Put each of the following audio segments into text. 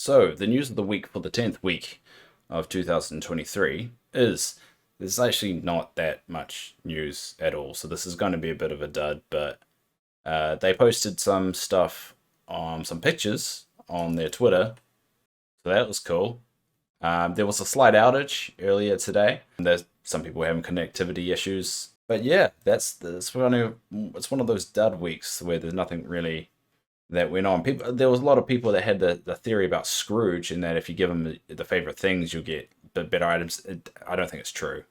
So, the news of the week for the 10th week of 2023 is there's actually not that much news at all. So, this is going to be a bit of a dud, but they posted some stuff on some pictures on their Twitter. So, that was cool. There was a slight outage earlier today. There's some people having connectivity issues. But yeah, it's one of those dud weeks where there's nothing really that went on. There was a lot of people that had the theory about Scrooge, and that if you give them the favorite things, you'll get better items. I don't think it's true.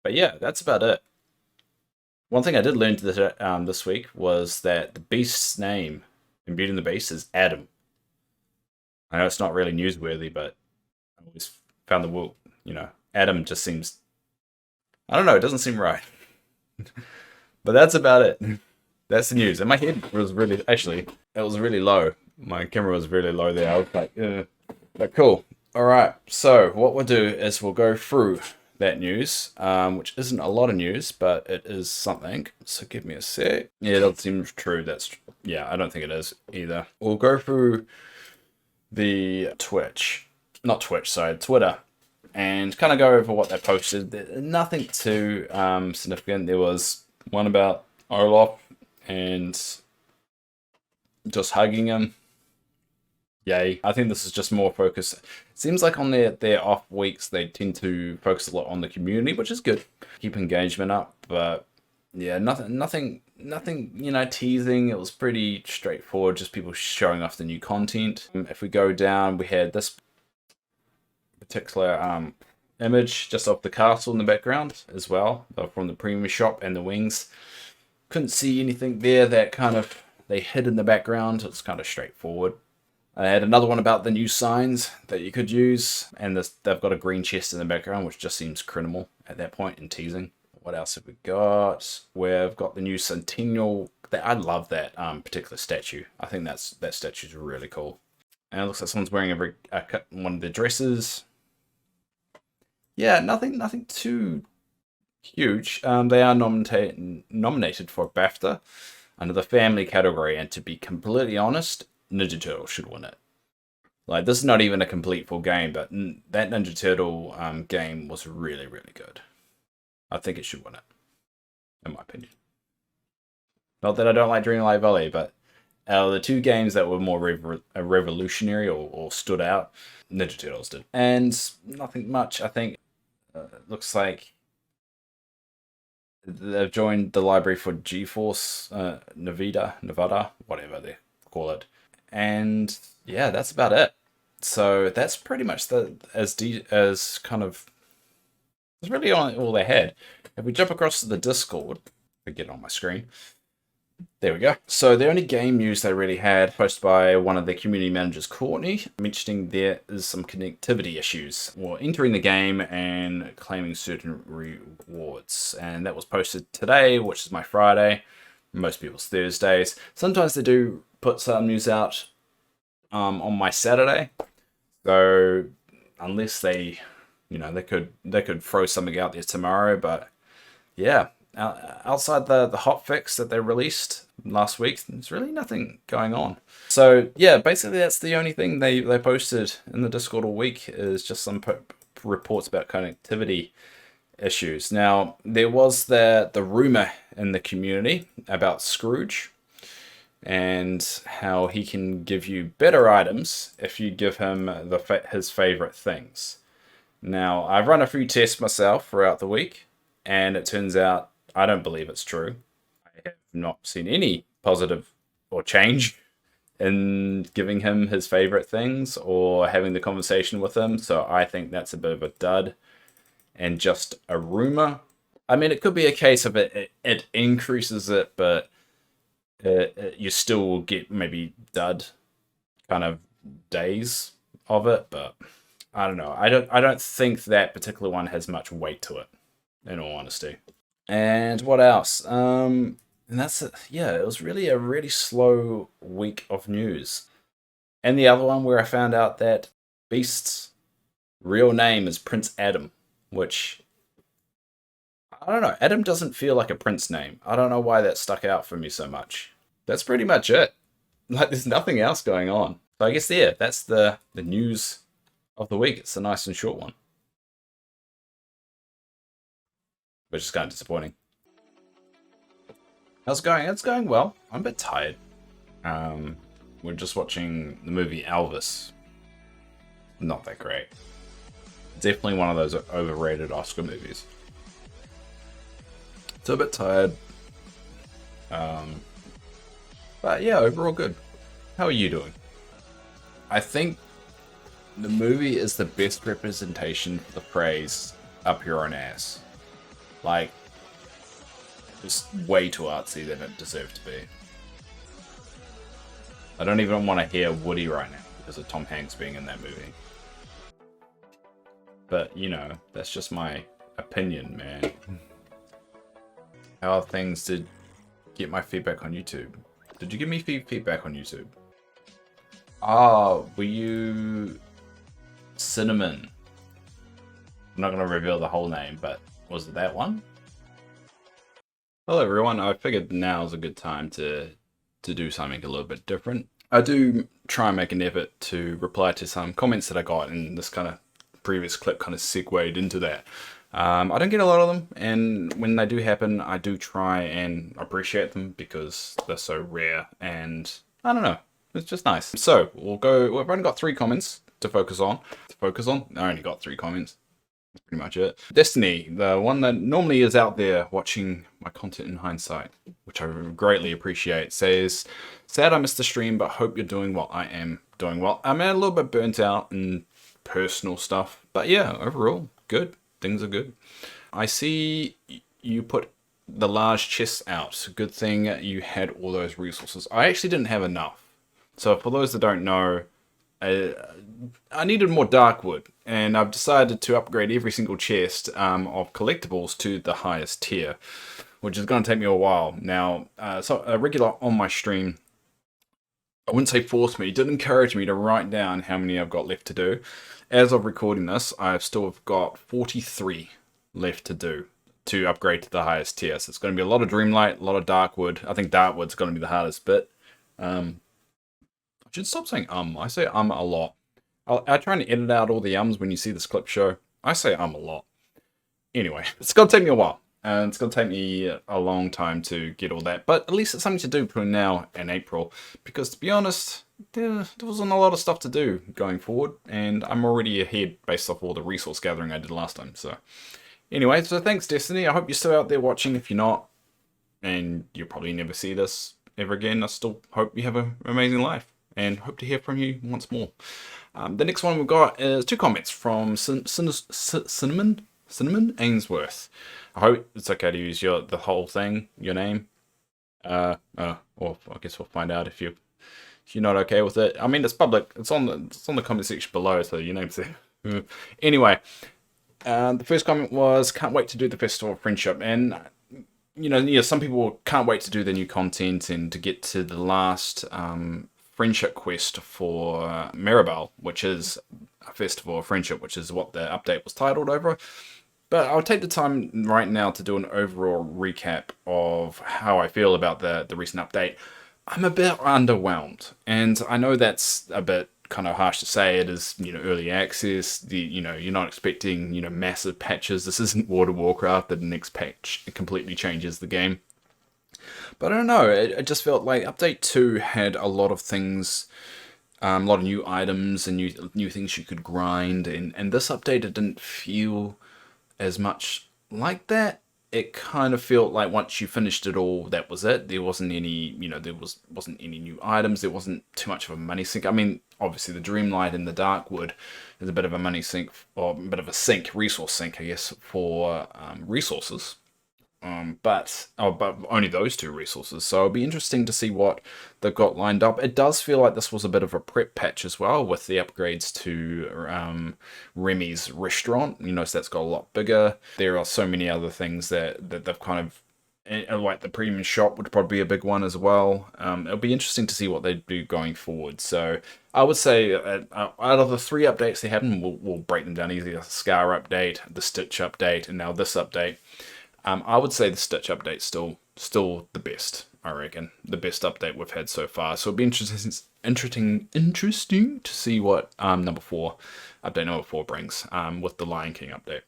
But yeah, that's about it. One thing I did learn this week was that the Beast's name in Beauty and the Beast is Adam. I know it's not really newsworthy, but I always found Adam just seems, I don't know, it doesn't seem right. But that's about it. That's the news. And my head was it was really low. My camera was really low there. I was like, but cool. All right. So what we'll do is we'll go through that news, which isn't a lot of news, but it is something. So give me a sec. Yeah, it doesn't seem true. I don't think it is either. We'll go through the Twitter, and kind of go over what they posted. Nothing too significant. There was one about Olaf and just hugging him. Yay. I think this is just more focused. It seems like on their off weeks, they tend to focus a lot on the community, which is good. Keep engagement up, but yeah, nothing, teasing. It was pretty straightforward, just people showing off the new content. If we go down, we had this particular image just of the castle in the background as well, from the premium shop and the wings. Couldn't see anything there that kind of they hid in the background. It's kind of straightforward. I had another one about the new signs that you could use, and they've got a green chest in the background, which just seems criminal at that point and teasing. What else have we got? We've got the new Centennial. I love that particular statue. I think that statue's really cool. And it looks like someone's wearing one of the dresses. Yeah, nothing too huge. They are nominated for BAFTA under the family category, and to be completely honest, Ninja Turtle should win it. Like, this is not even a complete full game, but that Ninja Turtle game was really, really good. I think it should win it, in my opinion. Not that I don't like Dreamlight Valley, but the two games that were more revolutionary or stood out, Ninja Turtles did. And nothing much, I think. It looks like they've joined the library for GeForce Nevada, whatever they call it. And yeah, that's about it. So that's pretty much as kind of, it's really all they had. If we jump across to the Discord, I get it on my screen. There we go. So the only game news they really had, posted by one of the community managers, Courtney, mentioning there is some connectivity issues or entering the game and claiming certain rewards. And that was posted today, which is my Friday. Most people's Thursdays. Sometimes they do put some news out on my Saturday. So unless they could throw something out there tomorrow, but yeah. Outside the hot fix that they released last week, there's really nothing going on. So yeah, basically that's the only thing they posted in the Discord all week, is just some reports about connectivity issues. Now, there was the rumor in the community about Scrooge and how he can give you better items if you give him his favorite things. Now, I've run a few tests myself throughout the week, and it turns out I don't believe it's true. I have not seen any positive or change in giving him his favorite things or having the conversation with him. So I think that's a bit of a dud and just a rumor. I mean, it could be a case of it increases it, but you still will get maybe dud kind of days of it. But I don't know. I don't think that particular one has much weight to it, in all honesty. And what else? And that's it. Yeah, it was really a really slow week of news. And the other one where I found out that Beast's real name is Prince Adam, which, I don't know. Adam doesn't feel like a prince name. I don't know why that stuck out for me so much. That's pretty much it. Like, there's nothing else going on. So I guess yeah, that's the news of the week. It's a nice and short one, which is kind of disappointing. How's it going? It's going well. I'm a bit tired. We're just watching the movie Elvis. Not that great. Definitely one of those overrated Oscar movies. So a bit tired. But yeah, overall good. How are you doing? I think the movie is the best representation for the phrase "up your own ass." Like, it's way too artsy than it deserved to be. I don't even want to hear Woody right now because of Tom Hanks being in that movie. But, you know, that's just my opinion, man. How are things to get my feedback on YouTube? Did you give me feedback on YouTube? Ah, were you Cinnamon? I'm not going to reveal the whole name, but was it that one? Hello everyone, I figured now is a good time to do something a little bit different. I do try and make an effort to reply to some comments that I got, and this kind of previous clip kind of segued into that. I don't get a lot of them, and when they do happen, I do try and appreciate them because they're so rare, and I don't know, it's just nice. So we've only got 3 comments to focus on. I only got 3 comments. That's pretty much it. Destiny, the one that normally is out there watching my content in hindsight, which I greatly appreciate, says, "Sad I missed the stream, but hope you're doing well." I am doing well. I'm a little bit burnt out and personal stuff, but yeah, overall, good. Things are good. I see you put the large chests out. Good thing you had all those resources. I actually didn't have enough. So for those that don't know, I needed more dark wood, and I've decided to upgrade every single chest of collectibles to the highest tier, which is going to take me a while. Now, so a regular on my stream, I wouldn't say forced me, did encourage me to write down how many I've got left to do. As of recording this, I've still got 43 left to do to upgrade to the highest tier. So it's going to be a lot of Dreamlight, a lot of Darkwood. I think Darkwood's going to be the hardest bit. I should stop saying I say a lot. I try and edit out all the when you see this clip show. I say a lot. Anyway, it's going to take me a while. And it's going to take me a long time to get all that. But at least it's something to do between now and April. Because to be honest, there wasn't a lot of stuff to do going forward. And I'm already ahead based off all the resource gathering I did last time. So anyway, so thanks Destiny. I hope you're still out there watching. If you're not, and you'll probably never see this ever again, I still hope you have an amazing life. And hope to hear from you once more. The next one we've got is 2 comments from Cinnamon Ainsworth. I hope it's okay to use the whole thing, your name. Or I guess we'll find out if you're not okay with it. I mean, it's public. It's on the comment section below, so your name's there. Anyway, the first comment was, "Can't wait to do the Festival of Friendship," and you know, some people can't wait to do the new content and to get to the last friendship quest for Maribel, which is a Festival of Friendship, which is what the update was titled over. But I'll take the time right now to do an overall recap of how I feel about the recent update. I'm a bit underwhelmed, and I know that's a bit kind of harsh to say. It is, early access. You're not expecting, massive patches. This isn't World of Warcraft that the next patch completely changes the game. But I don't know. It just felt like Update 2 had a lot of things, a lot of new items and new things you could grind, and this update, it didn't feel as much like that. It kind of felt like once you finished it all, that was it. There wasn't any, wasn't any new items. There wasn't too much of a money sink. I mean, obviously the Dreamlight and the Darkwood is a bit of a money sink, or a bit of a resource sink, I guess, for resources. But only those 2 resources. So it'll be interesting to see what they've got lined up. It does feel like this was a bit of a prep patch as well, with the upgrades to Remy's restaurant. So that's got a lot bigger. There are so many other things that they've kind of, like the premium shop would probably be a big one as well. It'll be interesting to see what they do going forward. So I would say out of the 3 updates they had, and we'll break them down easily: the Scar update, the Stitch update, and now this update. I would say the Stitch update's still the best. I reckon. The best update we've had so far. So it'll be interesting to see what update number 4 brings with the Lion King update.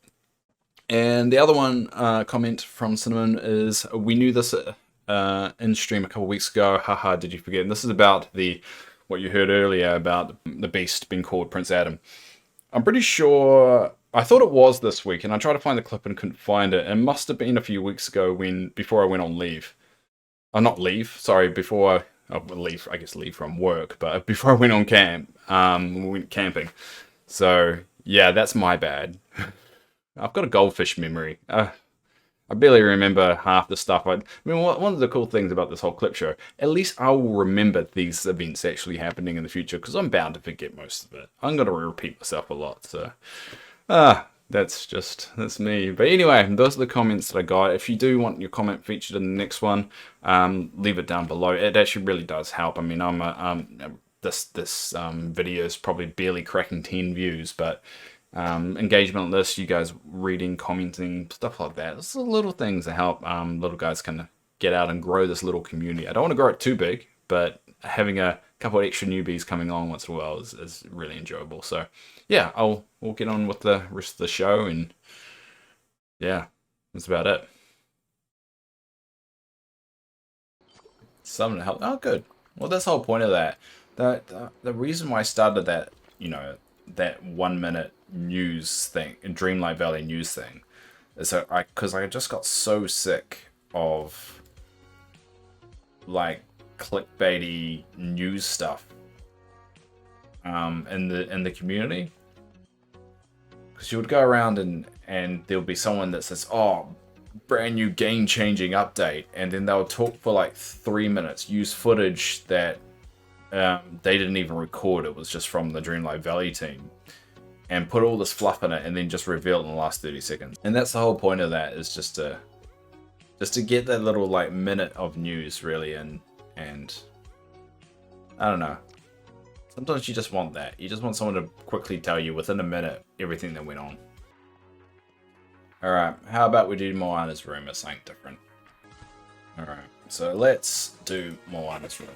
And the other one comment from Cinnamon is, we knew this in stream a couple weeks ago. Haha, did you forget? And this is about what you heard earlier about the beast being called Prince Adam. I'm pretty sure, I thought it was this week, and I tried to find the clip and couldn't find it. It must have been a few weeks ago before I went on leave. Not leave, sorry, before leave from work, but before I went on we went camping. So yeah, that's my bad. I've got a goldfish memory. I barely remember half the stuff. I mean, one of the cool things about this whole clip show, at least I will remember these events actually happening in the future, because I'm bound to forget most of it. I'm going to repeat myself a lot, so... that's me. But anyway, those are the comments that I got. If you do want your comment featured in the next one, leave it down below. It actually really does help. I mean, this video is probably barely cracking 10 views, but... engagement list, you guys reading, commenting, stuff like that. It's the little things that help little guys kind of get out and grow this little community. I don't want to grow it too big, but having a couple of extra newbies coming along once in a while is really enjoyable. So yeah, we'll get on with the rest of the show, and yeah, that's about it. Something to help. Oh, good. Well, that's the whole point of that. The reason why I started that, that 1 minute news thing, Dreamlight Valley news thing, is because I just got so sick of like clickbaity news stuff in the community, because you would go around and there'll be someone that says, oh, brand new game-changing update, and then they'll talk for like 3 minutes, use footage that they didn't even record. It was just from the Dreamlight Valley team, and put all this fluff in it, and then just reveal it in the last 30 seconds. And that's the whole point of that, is just to get that little like minute of news, really. And I don't know, sometimes you just want that. You just want someone to quickly tell you within a minute everything that went on. Alright, how about we do Moana's room as something different? Alright, so let's do Moana's room.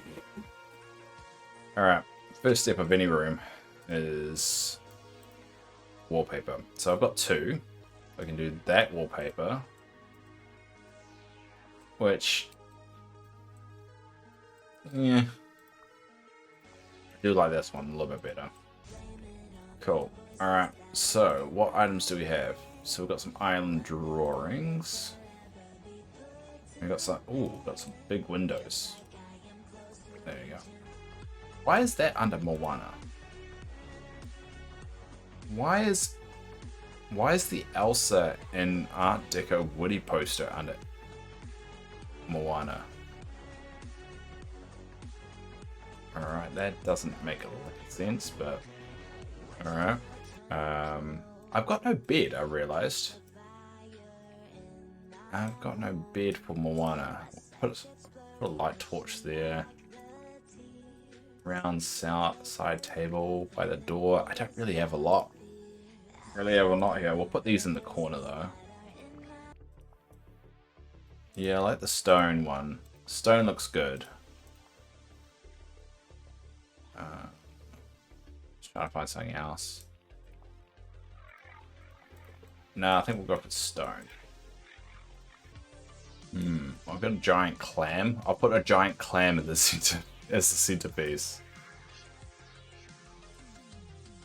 Alright, first step of any room is wallpaper. So I've got 2. I can do that wallpaper, which, yeah, I do like this one a little bit better. Cool. Alright, so what items do we have? So we've got some island drawings. We've got some, got some big windows. There you go. Why is that under Moana? Why is the Elsa and Art Deco Woody poster under Moana? Alright, that doesn't make a lot of sense, but alright. I've got no bed, I realized. I've got no bed for Moana. Put a light torch there. Round side table by the door. I don't really have a lot. Here. We'll put these in the corner though. Yeah, I like the stone one. Stone looks good. Just trying to find something else. No, I think we'll go for stone. I've got a giant clam. I'll put a giant clam in the center as the centerpiece.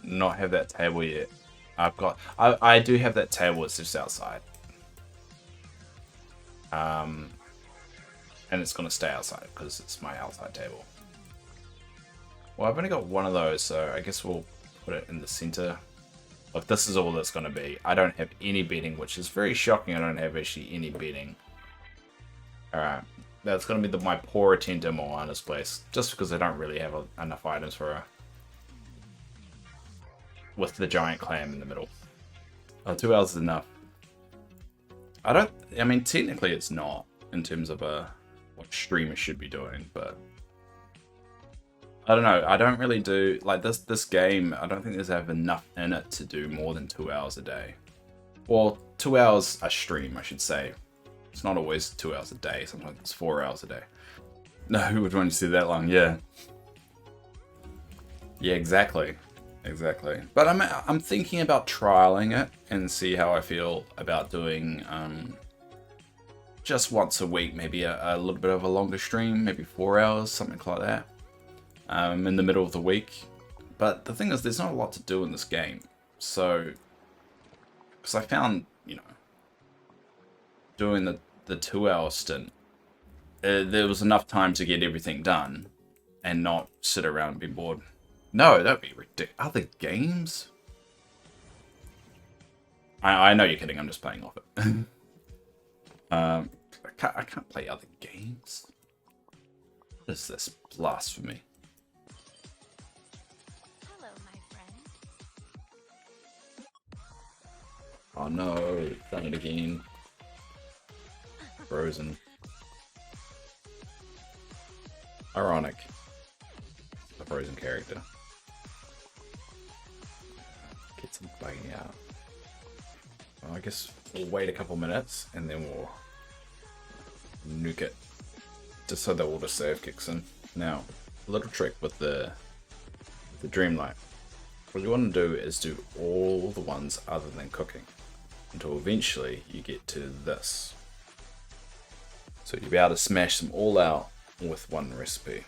Not have that table yet. I do have that table, it's just outside. And it's gonna stay outside because it's my outside table. Well, I've only got one of those, so I guess we'll put it in the center. Look, this is all that's gonna be. I don't have any bedding, which is very shocking. I don't have actually any bedding. Alright, that's gonna be my poor attempt at Moana's place, just because I don't really have enough items for her. With the giant clam in the middle. Oh, 2 hours is enough. I mean, technically it's not, in terms of what streamers should be doing, but I don't know. I don't really do, like this game, I don't think there's enough in it to do more than 2 hours a day. Well, 2 hours a stream, I should say. It's not always 2 hours a day, sometimes it's 4 hours a day. No, who would want to see that long? Yeah. Yeah, exactly. Exactly. But I'm thinking about trialing it and see how I feel about doing just once a week, maybe a little bit of a longer stream, maybe 4 hours, something like that, in the middle of the week. But the thing is, there's not a lot to do in this game. So, because I found, doing the 2 hour stint, there was enough time to get everything done and not sit around and be bored. No, that'd be ridiculous. Other games? I know you're kidding. I'm just playing off it. I can't play other games. What is this blasphemy? Hello, my friend. Oh no, done it again. Frozen. Ironic. A frozen character. Get some bugging out. Well, I guess we'll wait a couple minutes and then we'll nuke it. Just so that all the save kicks in. Now, a little trick with the Dreamlight. What you want to do is do all the ones other than cooking. Until eventually you get to this. So you'll be able to smash them all out with one recipe.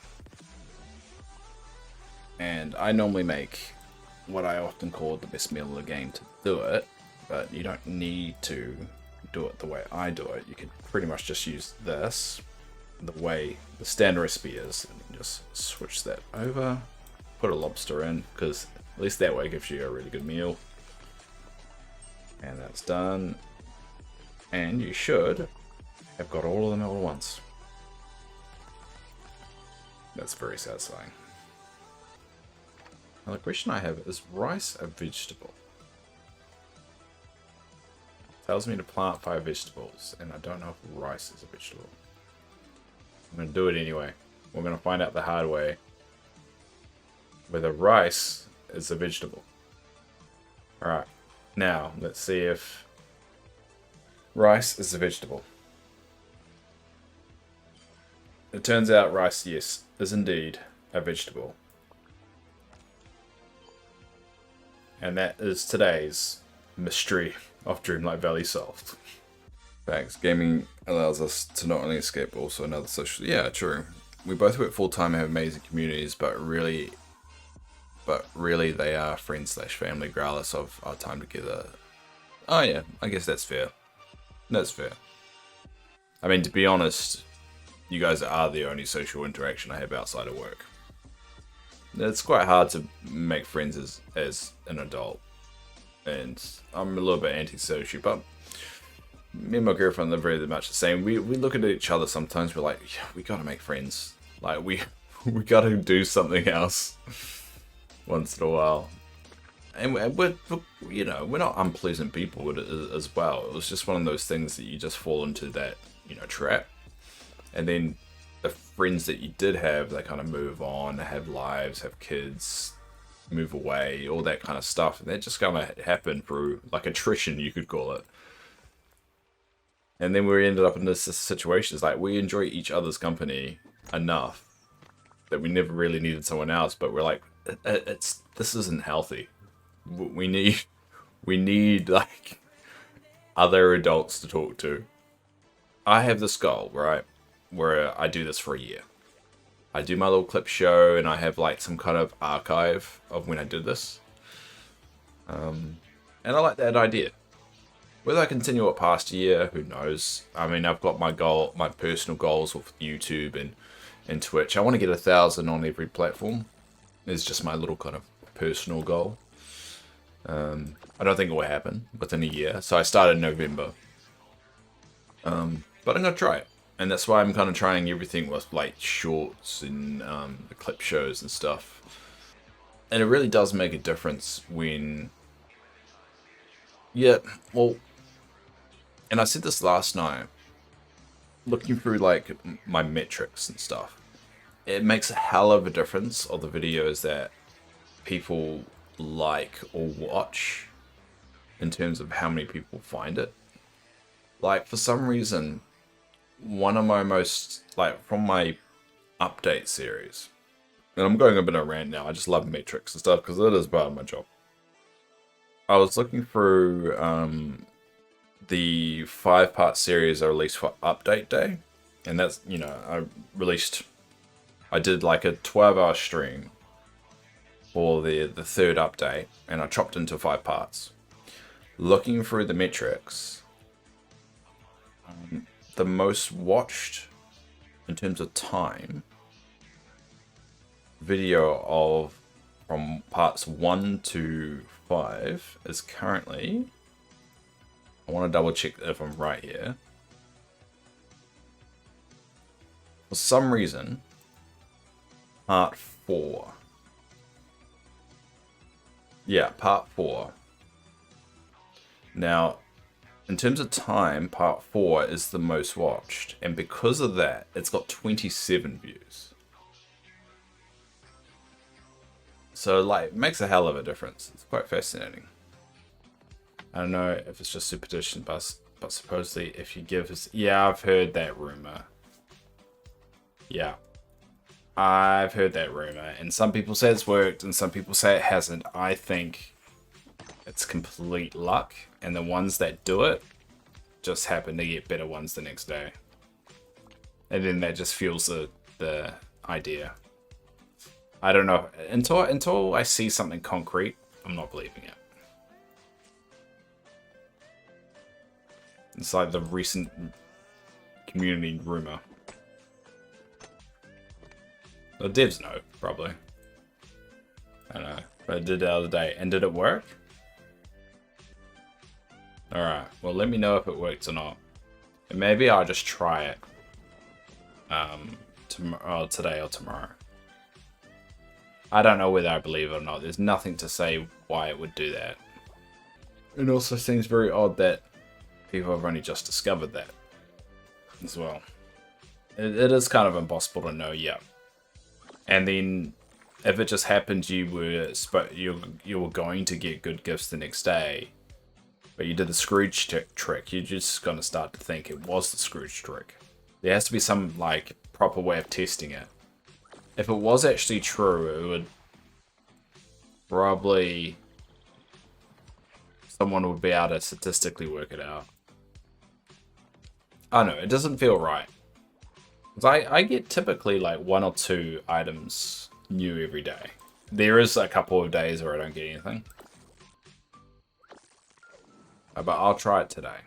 And I normally make what I often call the best meal of the game to do it, but you don't need to do it the way I do it. You can pretty much just use this, the way the standard recipe is, and just switch that over, put a lobster in, because at least that way it gives you a really good meal. And that's done. And you should have got all of them all at once. That's very satisfying. Now the question I have is rice a vegetable? Tells me to plant 5 vegetables, and I don't know if rice is a vegetable. I'm going to do it anyway. We're going to find out the hard way whether rice is a vegetable. Alright, now let's see if rice is a vegetable. It turns out rice, yes, is indeed a vegetable. And that is today's mystery of Dreamlight Valley solved. Thanks. Gaming allows us to not only escape, but also another social... Yeah, true. We both work full-time and have amazing communities, but really they are friends/family regardless of our time together. Oh yeah, I guess that's fair. That's fair. I mean, to be honest, you guys are the only social interaction I have outside of work. It's quite hard to make friends as an adult. And I'm a little bit antisocial, but me and my girlfriend are very much the same. We look at each other sometimes, we're like, yeah, we gotta make friends. Like, we gotta do something else once in a while. And we're not unpleasant people as well. It was just one of those things that you just fall into that, trap. And then the friends that you did have, they kind of move on, have lives, have kids, move away, all that kind of stuff. And that just kind of happened through, like, attrition, you could call it. And then we ended up in this situation. It's like, we enjoy each other's company enough that we never really needed someone else. But we're like, this isn't healthy. We need like other adults to talk to. I have this goal, right, where I do this for a year. I do my little clip show, and I have like some kind of archive of when I did this. And I like that idea. Whether I continue it past a year, who knows? I mean, I've got my personal goals with YouTube and Twitch. I want to get 1,000 on every platform. It's just my little kind of personal goal. I don't think it will happen within a year. So I started in November. But I'm going to try it. And that's why I'm kind of trying everything with like shorts and the clip shows and stuff. And it really does make a difference when... Yeah, well... And I said this last night, looking through like my metrics and stuff, it makes a hell of a difference of the videos that people like or watch in terms of how many people find it. Like, for some reason, one of my most, like, from my update series. And I'm going a bit of a rant now. I just love metrics and stuff because it is part of my job. I was looking through the 5-part series I released for Update Day. And that's, you know, I did like a 12-hour stream for the third update, and I chopped into 5 parts. Looking through the metrics, the most watched in terms of time video of from parts 1 to 5 is currently, I want to double check if I'm right here. For some reason, part 4. Yeah, part 4. Now, in terms of time, part 4 is the most watched, and because of that, it's got 27 views. So, like, it makes a hell of a difference. It's quite fascinating. I don't know if it's just superstition, but supposedly if you give us... Yeah, I've heard that rumor. Yeah. I've heard that rumor, and some people say it's worked, and some people say it hasn't. I think it's complete luck, and the ones that do it just happen to get better ones the next day. And then that just fuels the idea. I don't know. Until I see something concrete, I'm not believing it. It's like the recent community rumor. The devs know, probably. I don't know. But I did it the other day. And did it work? Alright. Well, let me know if it works or not. And maybe I'll just try it. Today or tomorrow. I don't know whether I believe it or not. There's nothing to say why it would do that. It also seems very odd that people have only just discovered that as well. It is kind of impossible to know yet. And then, if it just happened, you were going to get good gifts the next day, but you did the Scrooge trick. You're just gonna start to think it was the Scrooge trick. There has to be some like proper way of testing it. If it was actually true, it would probably someone would be able to statistically work it out. I don't know. It doesn't feel right. I get typically like 1 or 2 items new every day. There is a couple of days where I don't get anything. But I'll try it today.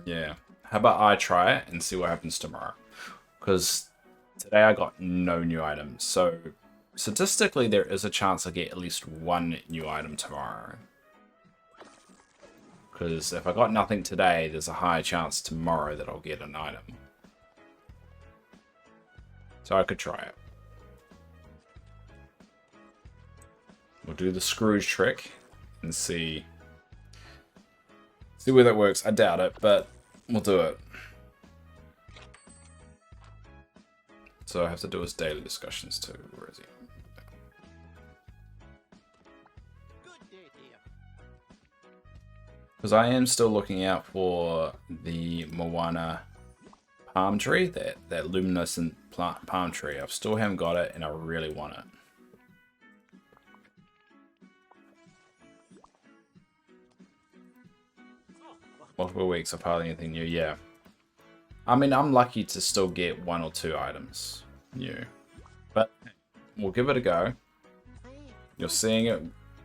Yeah. How about I try it and see what happens tomorrow? Because today I got no new items. So statistically there is a chance I get at least 1 new item tomorrow. Because if I got nothing today, there's a higher chance tomorrow that I'll get an item. So I could try it. We'll do the Scrooge trick and see where that works. I doubt it, but we'll do it. So I have to do his daily discussions too. Where is he? Because I am still looking out for the Moana palm tree, that luminescent palm tree. I still haven't got it, and I really want it. Multiple weeks of hardly anything new, yeah. I mean, I'm lucky to still get 1 or 2 items new. But we'll give it a go. You're seeing it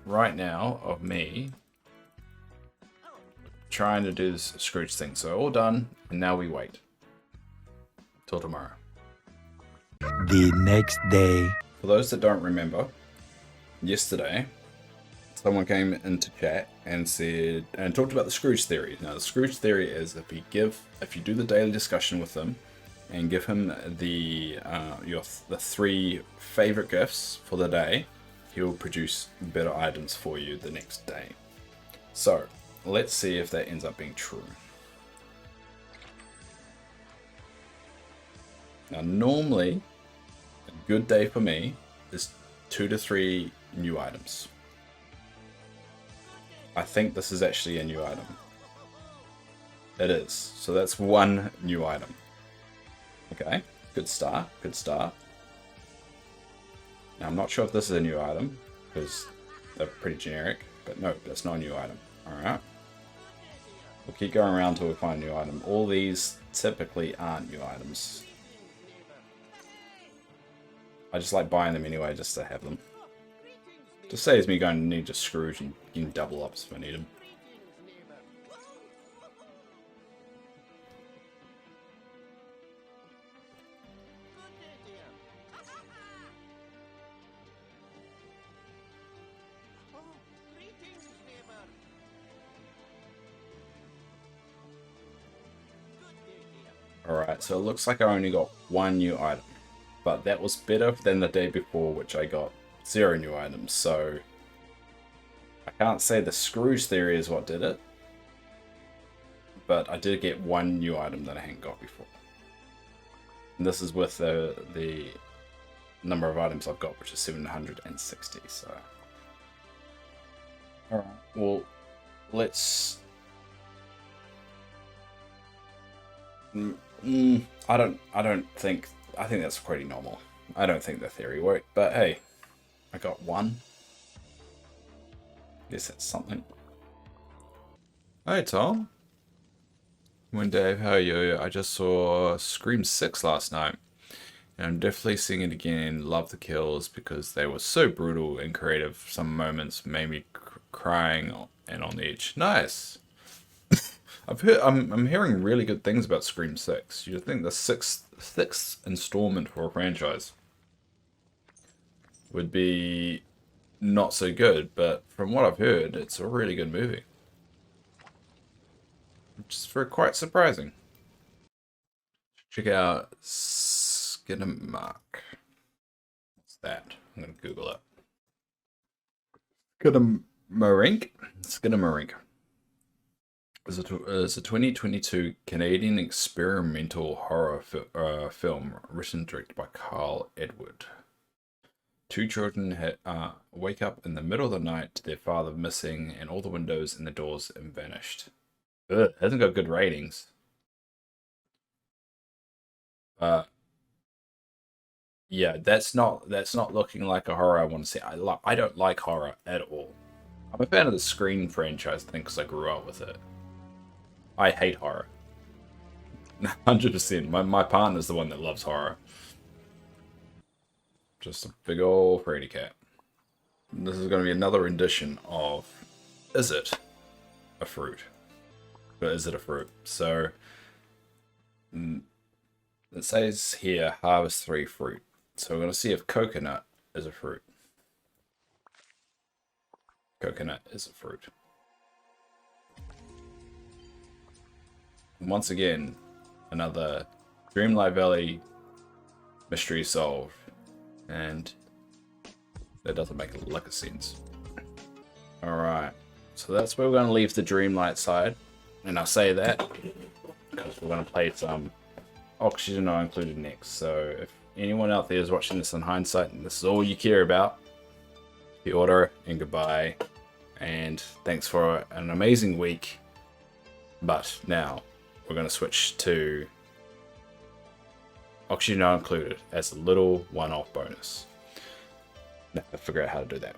right now of me trying to do this Scrooge thing. So all done, and now we wait till tomorrow. The next day. For those that don't remember, yesterday someone came into chat and said and talked about the Scrooge theory. Now the Scrooge theory is if you do the daily discussion with them and give him the 3 favorite gifts for the day, he'll produce better items for you the next day. So let's see if that ends up being true. Now normally a good day for me is 2 to 3 new items. I think this is actually a new item. It is. So that's one new item. Okay, good start, good start. Now I'm not sure if this is a new item, because they're pretty generic, but no, that's not a new item. Alright. We'll keep going around until we find a new item. All these typically aren't new items. I just like buying them anyway, just to have them. Just saves me going to need to Scrooge and getting double ups if I need them. Alright, so it looks like I only got one new item. But that was better than the day before, which I got 0 new items, so I can't say the Scrooge theory is what did it. But I did get one new item that I hadn't got before. And this is with the number of items I've got, which is 760, so... Alright, well, let's... I think that's pretty normal. I don't think the theory worked, but hey, I got one. Guess that's something. Hey Tom. When Dave, how are you? I just saw Scream 6 last night. And I'm definitely seeing it again and love the kills because they were so brutal and creative. Some moments made me crying and on the edge. Nice. I'm hearing really good things about Scream 6. You'd think the sixth installment for a franchise would be not so good, but from what I've heard, it's a really good movie. Which is quite surprising. Check out Skinamark. What's that? I'm gonna Google it. Skinamarink. Is a 2022 Canadian experimental horror film written and directed by Carl Edward. 2 children wake up in the middle of the night to their father missing and all the windows and the doors have vanished. Ugh, hasn't got good ratings. Yeah, that's not looking like a horror I want to see. I don't like horror at all. I'm a fan of the Scream franchise, I think, because I grew up with it. I hate horror. 100%. My partner's the one that loves horror. Just a big old fraidy cat. And this is going to be another rendition of Is It a Fruit? But is it a fruit? So, it says here, harvest 3 fruit. So we're going to see if coconut is a fruit. Coconut is a fruit. Once again, another Dreamlight Valley mystery solved, and that doesn't make a lick of sense. Alright, so that's where we're going to leave the Dreamlight side, and I say that because we're going to play some Oxygen Not Included next. So if anyone out there is watching this in hindsight and this is all you care about, the order and goodbye, and thanks for an amazing week. But now we're going to switch to Oxygen Not Included as a little one-off bonus. Now, I'll figure out how to do that.